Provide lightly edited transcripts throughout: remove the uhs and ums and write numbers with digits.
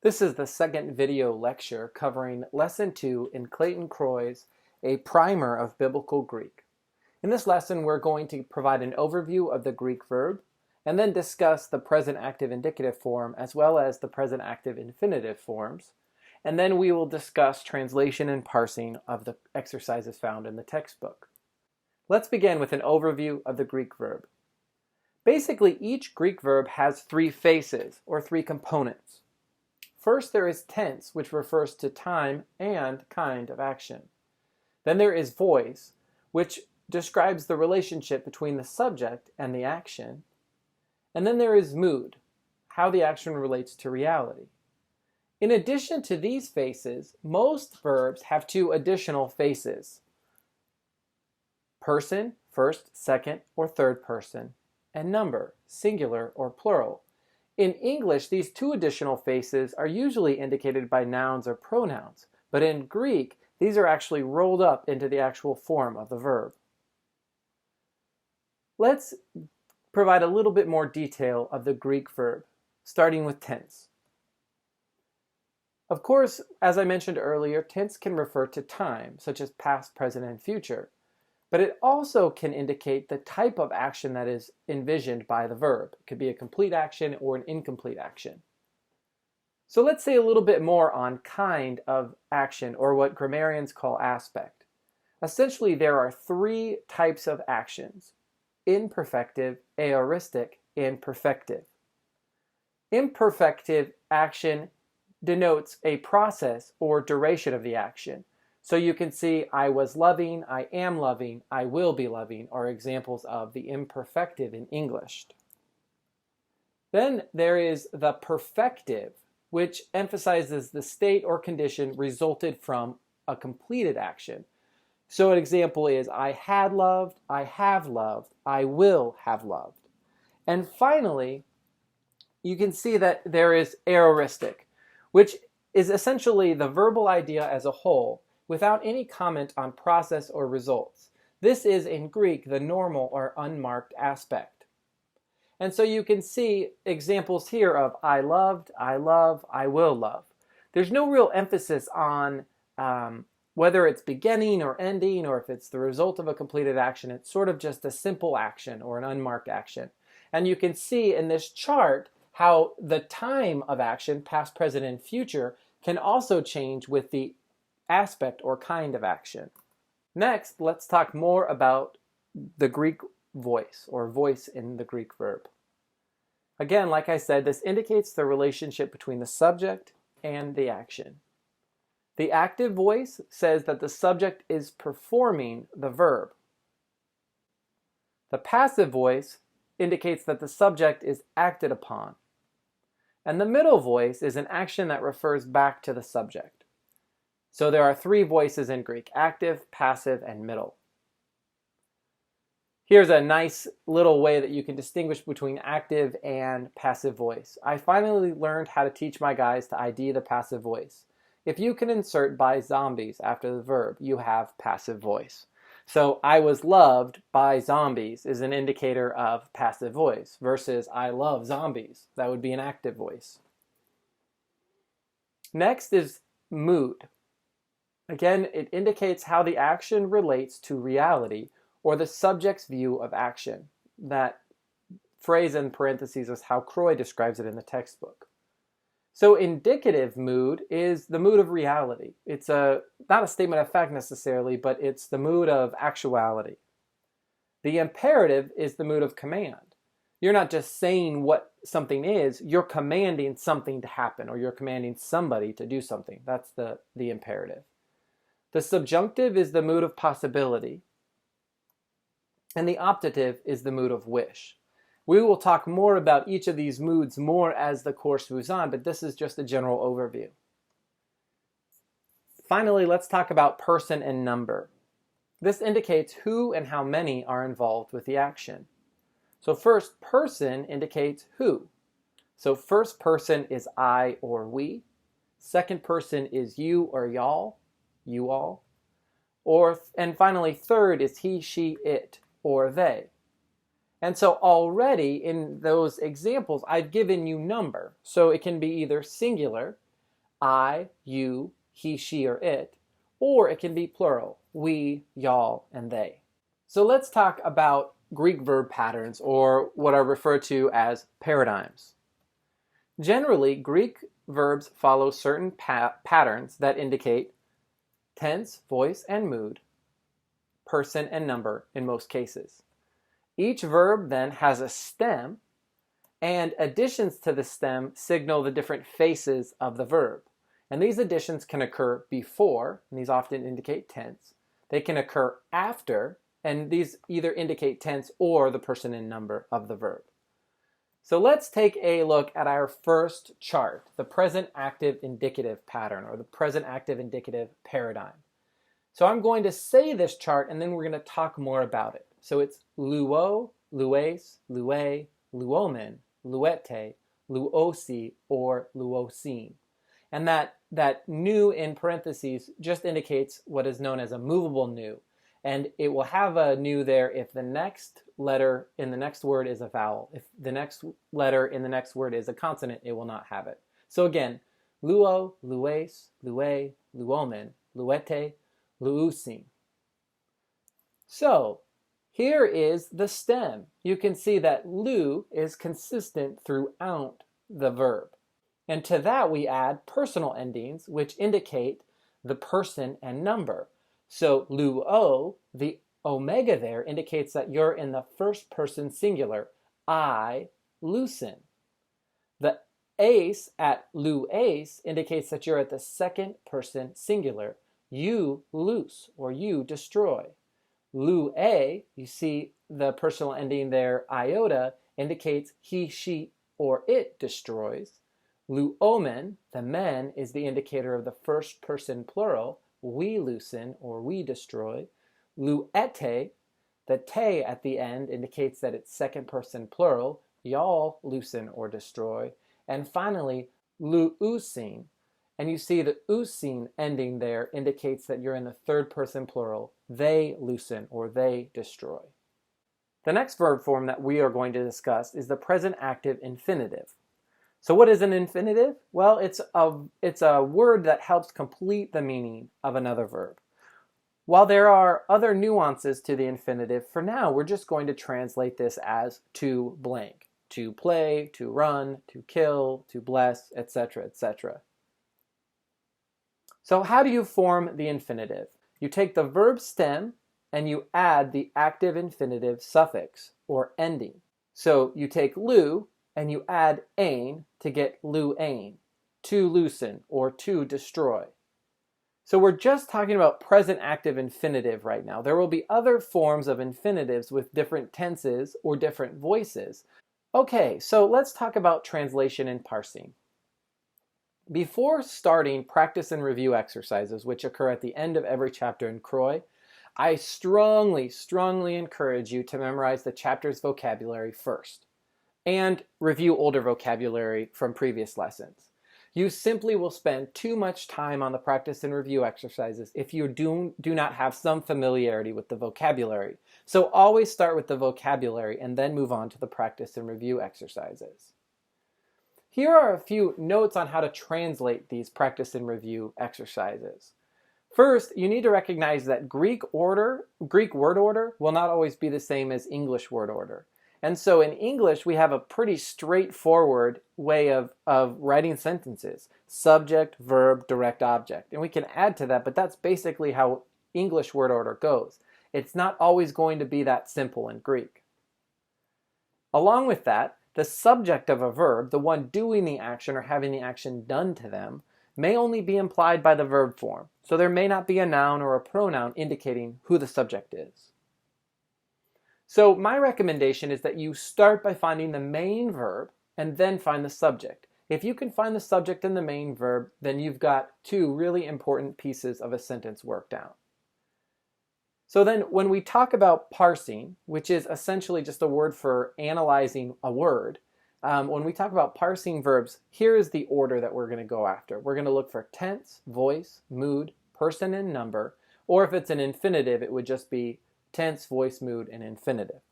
This is the second video lecture covering Lesson 2 in Clayton Croy's A Primer of Biblical Greek. In this lesson, we're going to provide an overview of the Greek verb and then discuss the present active indicative form as well as the present active infinitive forms. And then we will discuss translation and parsing of the exercises found in the textbook. Let's begin with an overview of the Greek verb. Basically, each Greek verb has three faces, or three components. First, there is tense, which refers to time and kind of action. Then there is voice, which describes the relationship between the subject and the action. And then there is mood, how the action relates to reality. In addition to these faces, most verbs have two additional faces: person, first, second, or third person, and number, singular or plural. In English, these two additional faces are usually indicated by nouns or pronouns, but in Greek, these are actually rolled up into the actual form of the verb. Let's provide a little bit more detail of the Greek verb, starting with tense. Of course, as I mentioned earlier, tense can refer to time, such as past, present, and future, but it also can indicate the type of action that is envisioned by the verb. It could be a complete action or an incomplete action. So let's say a little bit more on kind of action, or what grammarians call aspect. Essentially, there are three types of actions: imperfective, aoristic, and perfective. Imperfective action denotes a process or duration of the action. So you can see I was loving, I am loving, I will be loving are examples of the imperfective in English. Then there is the perfective, which emphasizes the state or condition resulted from a completed action. So an example is I had loved, I have loved, I will have loved. And finally, you can see that there is aoristic, which is essentially the verbal idea as a whole, without any comment on process or results. This is, in Greek, the normal or unmarked aspect. And so you can see examples here of I loved, I love, I will love. There's no real emphasis on whether it's beginning or ending, or if it's the result of a completed action. It's sort of just a simple action or an unmarked action. And you can see in this chart how the time of action, past, present, and future, can also change with the aspect or kind of action. Next, let's talk more about the Greek voice, or voice in the Greek verb. Again, like I said, this indicates the relationship between the subject and the action. The active voice says that the subject is performing the verb. The passive voice indicates that the subject is acted upon. And the middle voice is an action that refers back to the subject. So there are three voices in Greek: active, passive, and middle. Here's a nice little way that you can distinguish between active and passive voice. I finally learned how to teach my guys to ID the passive voice. If you can insert by zombies after the verb, you have passive voice. So I was loved by zombies is an indicator of passive voice, versus I love zombies. That would be an active voice. Next is mood. Again, it indicates how the action relates to reality, or the subject's view of action. That phrase in parentheses is how Croy describes it in the textbook. So indicative mood is the mood of reality. It's not a statement of fact necessarily, but it's the mood of actuality. The imperative is the mood of command. You're not just saying what something is, you're commanding something to happen, or you're commanding somebody to do something. That's the imperative. The subjunctive is the mood of possibility, and the optative is the mood of wish. We will talk more about each of these moods more as the course moves on, but this is just a general overview. Finally, let's talk about person and number. This indicates who and how many are involved with the action. So first, person indicates who. So first person is I or we. Second person is you or y'all. You all. And finally, third is he, she, it, or they. And so already in those examples, I've given you number. So it can be either singular, I, you, he, she, or it, or it can be plural, we, y'all, and they. So let's talk about Greek verb patterns, or what are referred to as paradigms. Generally, Greek verbs follow certain patterns that indicate tense, voice, and mood, person, and number in most cases. Each verb then has a stem, and additions to the stem signal the different faces of the verb. And these additions can occur before, and these often indicate tense. They can occur after, and these either indicate tense or the person and number of the verb. So let's take a look at our first chart, the present active indicative pattern, or the present active indicative paradigm. So I'm going to say this chart, and then we're going to talk more about it. So it's luo, lues, lue, luomen, luete, luosi, or luosin. And that nu in parentheses just indicates what is known as a movable nu. And it will have a nu there if the next letter in the next word is a vowel. If the next letter in the next word is a consonant, it will not have it. So again, luo, lues, lue, luomen, luete, luusin. So here is the stem. You can see that lu is consistent throughout the verb. And to that we add personal endings, which indicate the person and number. So luo, the omega there, indicates that you're in the first person singular. I loosen. The ace at luace indicates that you're at the second person singular. You loose, or you destroy. Lue, you see the personal ending there, iota, indicates he, she, or it destroys. Luomen, the men, is the indicator of the first person plural. We loosen, or we destroy. Luete, the te at the end, indicates that it's second person plural. Y'all loosen or destroy. And finally, luusin. And you see the usin ending there indicates that you're in the third person plural. They loosen or they destroy. The next verb form that we are going to discuss is the present active infinitive. So what is an infinitive? Well, it's a word that helps complete the meaning of another verb. While there are other nuances to the infinitive, for now we're just going to translate this as to blank. To play, to run, to kill, to bless, etc., etc. So how do you form the infinitive? You take the verb stem and you add the active infinitive suffix or ending. So you take lu and you add ain to get luain, to loosen or to destroy. So we're just talking about present active infinitive right now. There will be other forms of infinitives with different tenses or different voices. Okay, so let's talk about translation and parsing. Before starting practice and review exercises, which occur at the end of every chapter in Croy, I strongly encourage you to memorize the chapter's vocabulary first and review older vocabulary from previous lessons. You simply will spend too much time on the practice and review exercises if you do not have some familiarity with the vocabulary. So always start with the vocabulary and then move on to the practice and review exercises. Here are a few notes on how to translate these practice and review exercises. First, you need to recognize that Greek word order will not always be the same as English word order. And so in English, we have a pretty straightforward way of writing sentences. Subject, verb, direct object. And we can add to that, but that's basically how English word order goes. It's not always going to be that simple in Greek. Along with that, the subject of a verb, the one doing the action or having the action done to them, may only be implied by the verb form. So there may not be a noun or a pronoun indicating who the subject is. So my recommendation is that you start by finding the main verb and then find the subject. If you can find the subject and the main verb, then you've got two really important pieces of a sentence worked out. So then when we talk about parsing, which is essentially just a word for analyzing a word, when we talk about parsing verbs, here is the order that we're going to go after. We're going to look for tense, voice, mood, person, and number, or if it's an infinitive, it would just be tense, voice, mood, and infinitive.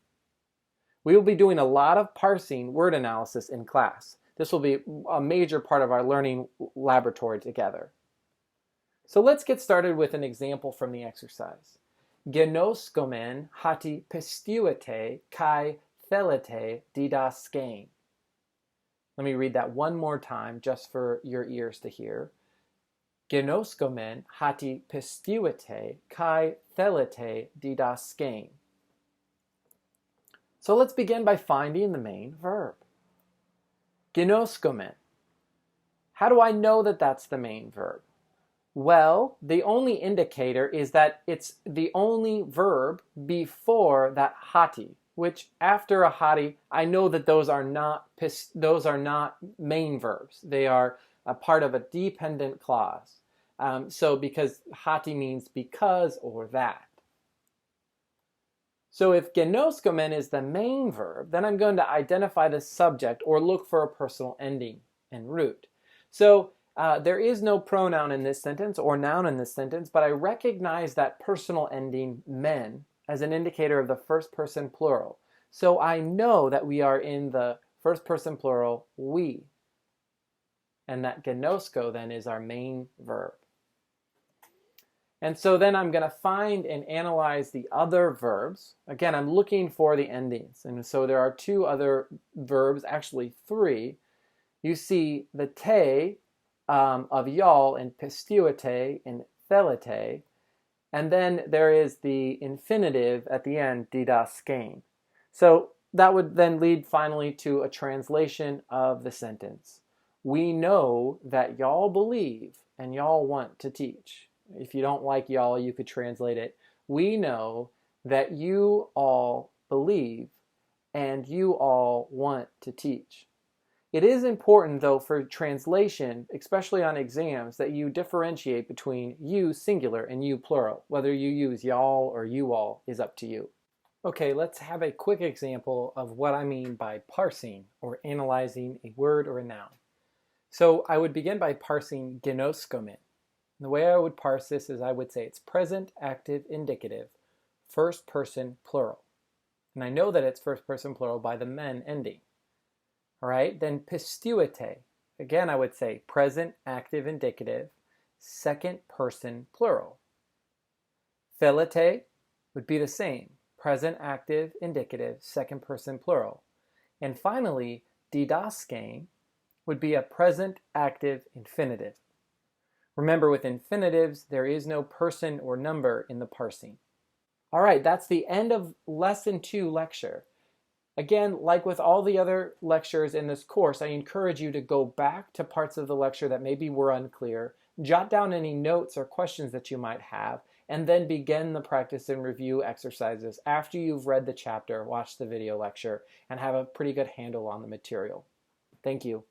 We will be doing a lot of parsing word analysis in class. This will be a major part of our learning laboratory together. So let's get started with an example from the exercise. Genoskomen hati pistuete kai thelete didaskein. Let me read that one more time just for your ears to hear. Genoskomen hati pistuete kai thelete didaskein. So let's begin by finding the main verb. Genoskomen. How do I know that that's the main verb? Well, the only indicator is that it's the only verb before that hati, which after a hati, I know that those are not main verbs. They are a part of a dependent clause. So because hati means because or that. So if genoskomen is the main verb, then I'm going to identify the subject or look for a personal ending and root. So there is no pronoun in this sentence or noun in this sentence, but I recognize that personal ending men as an indicator of the first person plural. So I know that we are in the first person plural, we. And that genosko then is our main verb. And so then I'm going to find and analyze the other verbs. Again, I'm looking for the endings. And so there are two other verbs, actually three. You see the te of y'all in pistuete and thelete. And then there is the infinitive at the end, didaskein. So that would then lead finally to a translation of the sentence. We know that y'all believe and y'all want to teach. If you don't like y'all, you could translate it. We know that you all believe and you all want to teach. It is important, though, for translation, especially on exams, that you differentiate between you singular and you plural. Whether you use y'all or you all is up to you. Okay, let's have a quick example of what I mean by parsing or analyzing a word or a noun. So I would begin by parsing genoskomen. The way I would parse this is I would say it's present, active, indicative, first person plural. And I know that it's first person plural by the men ending. All right, then pistuete. Again, I would say present, active, indicative, second person plural. Thelete would be the same. Present, active, indicative, second person plural. And finally, didaskein would be a present, active, infinitive. Remember, with infinitives, there is no person or number in the parsing. All right, that's the end of Lesson 2 lecture. Again, like with all the other lectures in this course, I encourage you to go back to parts of the lecture that maybe were unclear, jot down any notes or questions that you might have, and then begin the practice and review exercises after you've read the chapter, watched the video lecture, and have a pretty good handle on the material. Thank you.